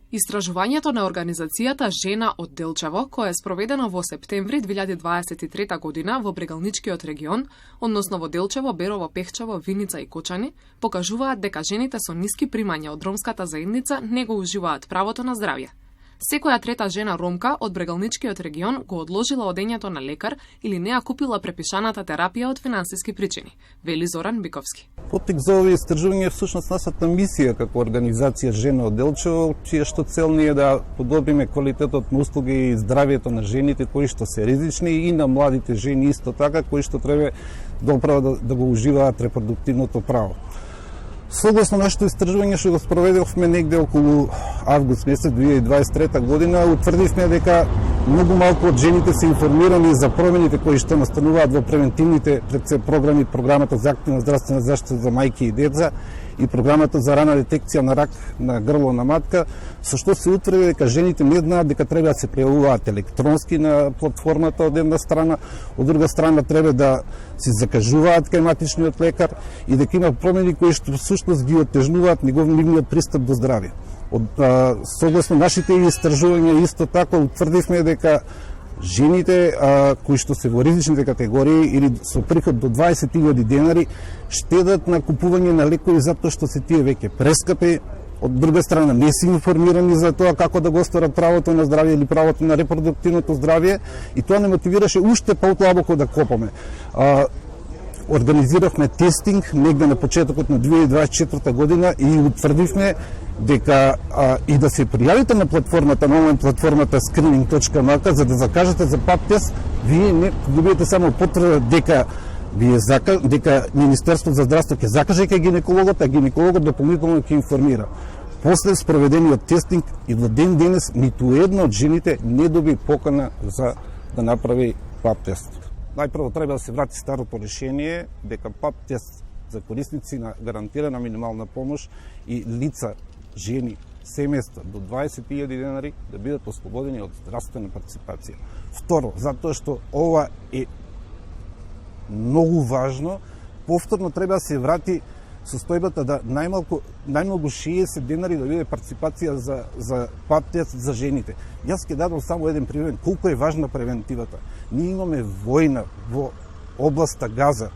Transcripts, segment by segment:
Истражувањето на организацијата Жена од Делчево, кое е спроведено во септември 2023 година во Брегалничкиот регион, односно во Делчево, Берово, Пехчево, Виница и Кочани, покажуваат дека жените со ниски примања од ромската заедница не го уживаат правото на здравје. Секоја трета жена ромка од Брегалничкиот регион го одложила одењето на лекар или не ја купила препишаната терапија од финансиски причини, вели Зоран Биковски. Поттик за овие истражувања е всушност нашата мисија како организација Жена од Делчево, чија што цел ни е да подобриме квалитетот на услуги и здравјето на жените кои што се ризични и на младите жени исто така кои што треба да го уживаат репродуктивното право. Согласно нашето истражување што го спроведовме негде околу август месец 2023 година, утврдивме дека многу малку од жените се информирани за промените кои што настануваат во превентивните програми, програмата за активна здравствена заштита за мајки и деца и програмата за рана детекција на рак на грло на матка, со што се утврди дека жените не знаат дека треба да се пријавуваат електронски на платформата од една страна, од друга страна треба да се закажуваат кај матичниот лекар и дека има промени кои што всушност ги оттежнуваат нивниот пристап до здравје. Согласно нашите истражувања исто така утврдивме дека жените кои што се во ризичните категории или со приход до 20.000 денари штедат на купување на лекови затоа што се тие веќе прескапи, од друга страна не се информирани за тоа како да го остварат правото на здравје или правото на репродуктивното здравје и тоа не мотивираше уште подлабоко да копаме. Организиравме тестинг негде на почетокот на 2024 година и утврдивме дека и да се пријавите на платформата, на онлайн платформата screening.mk за да закажете за пап тест, вие не добиете само потврда дека дека Министерството за здравство ќе закаже кај гинекологот, а гинекологот дополнително ќе информира. После спроведениот тестинг и до ден денес ниту една од жените не доби покана за да направи пап тест. Најпрво треба да се врати старото решение дека пап тест за корисници на гарантирана минимална помош и лица, жени, семејства до 20.000 денари да бидат ослободени од здравствена партиципација. Второ, затоа што ова е многу важно, повторно треба да се врати состојбата да најмногу 60 денари да биде партиципација за пап тест за жените. Јас ќе дадам само еден пример колку е важна превентивата. Ние имаме војна во областа Газа.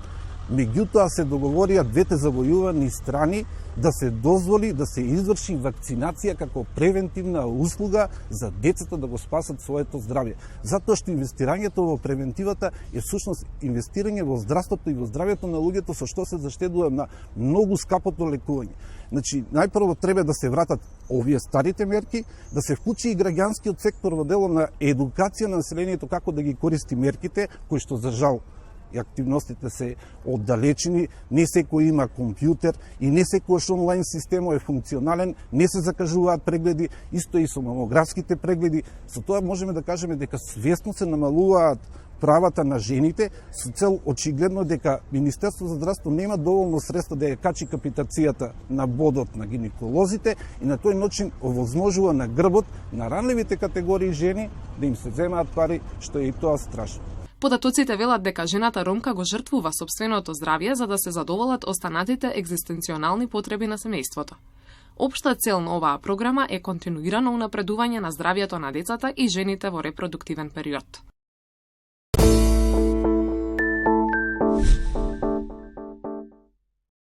Меѓутоа се договорија двете завојувани страни да се дозволи да се изврши вакцинација како превентивна услуга за децата да го спасат своето здравје. Затоа што инвестирањето во превентивата е всушност инвестирање во здравството и во здравјето на луѓето со што се заштедува на многу скапото лекување. Значи, најпрво треба да се вратат овие старите мерки, да се вклучи и граѓанскиот сектор во дело на едукација на населението како да ги користи мерките, кои што за жал и активностите се оддалечени, не секој има компјутер и не секојаш онлайн системот е функционален, не се закажуваат прегледи, исто и со мамографските прегледи. Со тоа можеме да кажеме дека свесно се намалуваат правата на жените со цел очигледно дека Министерство за здравство нема доволно средства да ја качи капитацијата на бодот на гинеколозите и на тој начин овозможува на грбот на ранливите категории жени да им се земаат пари, што е и тоа страшно. Податоците велат дека жената ромка го жртвува сопственото здравје за да се задоволат останатите екзистенционални потреби на семејството. Општа цел на оваа програма е континуирано унапредување на здравјето на децата и жените во репродуктивен период.